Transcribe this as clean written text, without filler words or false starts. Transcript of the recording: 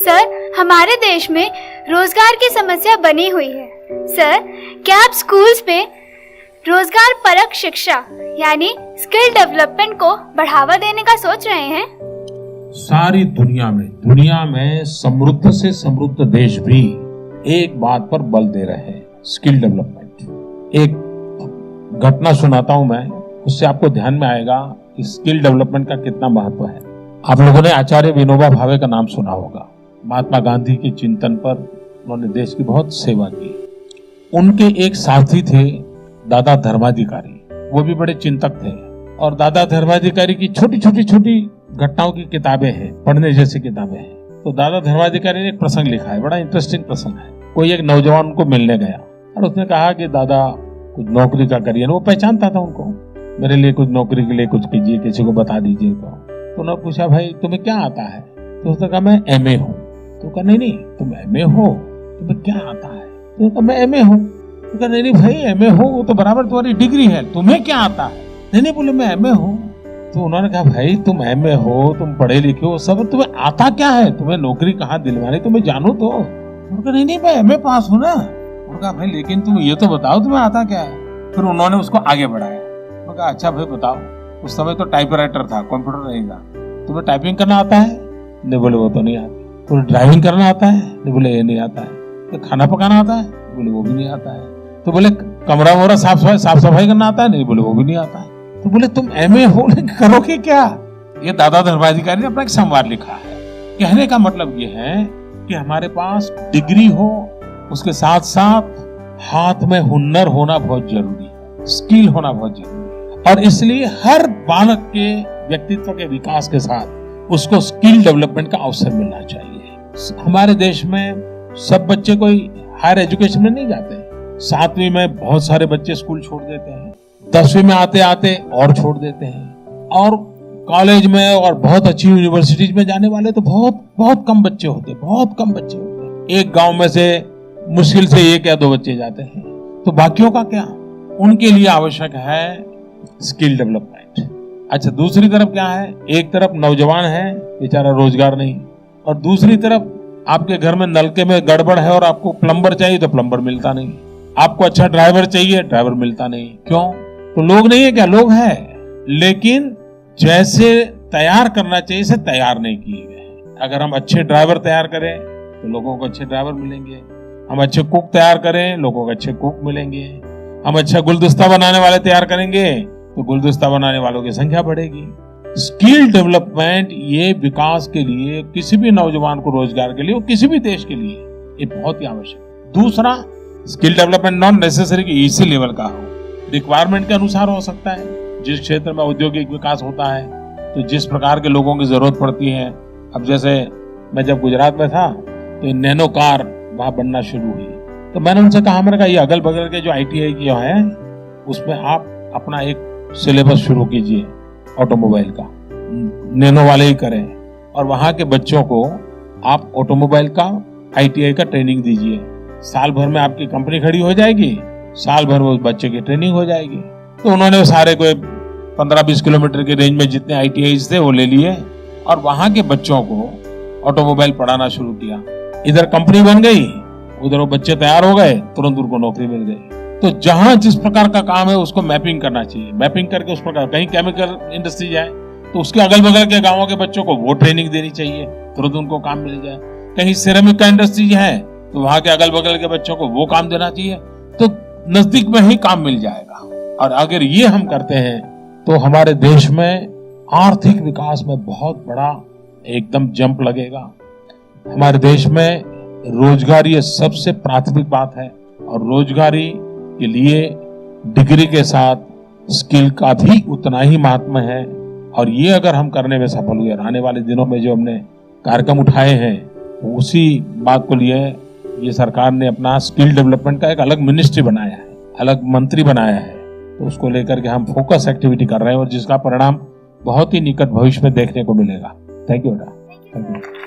Sir, हमारे देश में रोजगार की समस्या बनी हुई है। सर, क्या आप स्कूल्स में रोजगार परक शिक्षा यानी स्किल डेवलपमेंट को बढ़ावा देने का सोच रहे हैं? सारी दुनिया में समृद्ध से समृद्ध देश भी एक बात पर बल दे रहे हैं, स्किल डेवलपमेंट। एक घटना सुनाता हूं मैं, उससे आपको ध्यान में आएगा कि स्किल डेवलपमेंट का कितना महत्व है। आप लोगों ने आचार्य विनोबा भावे का नाम सुना होगा। महात्मा गांधी के चिंतन पर उन्होंने देश की बहुत सेवा की। उनके एक साथी थे दादा धर्माधिकारी, वो भी बड़े चिंतक थे। और दादा धर्माधिकारी की छोटी घटनाओं की किताबें हैं, पढ़ने जैसी किताबें हैं। तो दादा धर्माधिकारी ने एक प्रसंग लिखा है, बड़ा इंटरेस्टिंग प्रसंग है। कोई एक नौजवान उनको मिलने गया और उसने कहा कि दादा कुछ नौकरी का करिए। वो पहचानता था उनको, मेरे लिए कुछ नौकरी के लिए कुछ कीजिए, किसी को बता दीजिए। तो उन्होंने पूछा, भाई तुम्हें क्या आता है? तो उसने कहा, मैं एमए हूँ। तो कहा, नहीं तुम एमए हो, तुम्हें क्या आता है? तो कहा, मैं एमए हूँ। तो कहा, नहीं भाई एमए हो वो तो बराबर तुम्हारी डिग्री है, तुम्हें क्या आता है? नहीं बोले मैं एमए हूँ। तो उन्होंने कहा, भाई तुम एमए हो, तुम पढ़े लिखे हो सब, तुम्हें आता क्या है? तुम्हें नौकरी कहाँ दिलवानी, तुम्हें जानो तो। उन्होंने कहा, नहीं मैं एमए पास हूँ ना। उन्होंने कहा, भाई लेकिन तुम ये तो बताओ तुम्हें आता क्या है? फिर उन्होंने उसको आगे बढ़ाया। उन्होंने कहा, अच्छा भाई बताओ, उस समय तो टाइपराइटर था, कंप्यूटर नहीं था, तुम्हें टाइपिंग करना आता है? नहीं बोले वो तो नहीं आता। तो ड्राइविंग करना आता है? नहीं बोले ये नहीं आता है। तो खाना पकाना आता है? बोले वो भी नहीं आता है। तो बोले कमरा वमरा साफ सफाई करना आता है? नहीं बोले वो भी नहीं आता है। तो बोले तुम एमए हो लेकिन करोगे क्या? ये दादा धर्माधिकारी ने अपना एक संवाद लिखा है। कहने का मतलब ये है कि हमारे पास डिग्री हो, उसके साथ साथ हाथ में हुनर होना बहुत जरूरी है, स्किल होना बहुत जरूरी है। और इसलिए हर बालक के व्यक्तित्व के विकास के साथ उसको स्किल डेवलपमेंट का अवसर मिलना चाहिए। हमारे देश में सब बच्चे कोई हायर एजुकेशन में नहीं जाते। 7वीं में बहुत सारे बच्चे स्कूल छोड़ देते हैं, 10वीं में आते आते और छोड़ देते हैं, और कॉलेज में और बहुत अच्छी यूनिवर्सिटीज में जाने वाले तो बहुत कम बच्चे होते हैं। एक गांव में से मुश्किल से 1 या 2 बच्चे जाते हैं। तो बाकियों का क्या? उनके लिए आवश्यक है स्किल डेवलपमेंट। अच्छा, दूसरी तरफ क्या है? एक तरफ नौजवान है, बेचारा रोजगार नहीं, और दूसरी तरफ आपके घर में नलके में गड़बड़ है और आपको प्लम्बर चाहिए तो प्लम्बर मिलता नहीं, आपको अच्छा ड्राइवर चाहिए, ड्राइवर मिलता नहीं। क्यों? तो लोग नहीं है क्या? लोग है, लेकिन जैसे तैयार करना चाहिए से तैयार नहीं किए गए। अगर हम अच्छे ड्राइवर तैयार करें तो लोगों को अच्छे ड्राइवर मिलेंगे, हम अच्छे कुक तैयार करें लोगों को अच्छे कुक मिलेंगे, हम अच्छा गुलदस्ता बनाने वाले तैयार करेंगे तो गुलदस्ता बनाने वालों की संख्या बढ़ेगी। स्किल डेवलपमेंट ये विकास के लिए, किसी भी नौजवान को रोजगार के लिए, किसी भी देश के लिए ये बहुत ही आवश्यक। दूसरा, स्किल डेवलपमेंट नॉन नेसेसरी कि इसी लेवल का हो, रिक्वायरमेंट के अनुसार हो सकता है। जिस क्षेत्र में औद्योगिक विकास होता है तो जिस प्रकार के लोगों की जरूरत पड़ती है, अब जैसे मैं जब गुजरात में था तो नैनो कार वहां बनना शुरू हुई, तो मैंने उनसे कहा, मैंने कहा ये अगल बगल के जो ITI की है उसमें आप अपना एक सिलेबस शुरू कीजिए ऑटोमोबाइल का, नैनो वाले ही करें, और वहां के बच्चों को आप ऑटोमोबाइल का ITI का ट्रेनिंग दीजिए। साल भर में आपकी कंपनी खड़ी हो जाएगी, साल भर में उस बच्चे की ट्रेनिंग हो जाएगी। तो उन्होंने सारे कोई 15-20 किलोमीटर के रेंज में जितने ITIs थे वो ले लिए और वहां के बच्चों को ऑटोमोबाइल पढ़ाना शुरू किया। इधर कंपनी बन गई, उधर वो बच्चे तैयार हो गए, तुरंत उनको नौकरी मिल गई। तो जहां जिस प्रकार का काम है उसको मैपिंग करना चाहिए, मैपिंग करके उस प्रकार, कहीं केमिकल इंडस्ट्री जाए तो उसके अगल बगल के गांवों के बच्चों को वो ट्रेनिंग देनी चाहिए, तुरंत उनको काम मिल जाए। कहीं सिरेमिक का इंडस्ट्री है तो वहां के अगल बगल के बच्चों को वो काम देना चाहिए, तो नजदीक में ही काम मिल जाएगा। और अगर ये हम करते हैं तो हमारे देश में आर्थिक विकास में बहुत बड़ा एकदम जंप लगेगा। हमारे देश में रोजगारी ये सबसे प्राथमिक बात है, और रोजगारी के लिए डिग्री के साथ स्किल का भी उतना ही महत्व है। और ये अगर हम करने में सफल हुए, आने वाले दिनों में जो हमने कार्यक्रम उठाए हैं उसी बात को लिए ये सरकार ने अपना स्किल डेवलपमेंट का एक अलग मिनिस्ट्री बनाया है, अलग मंत्री बनाया है। तो उसको लेकर के हम फोकस एक्टिविटी कर रहे हैं और जिसका परिणाम बहुत ही निकट भविष्य में देखने को मिलेगा। थैंक यू बेटा, थैंक यू।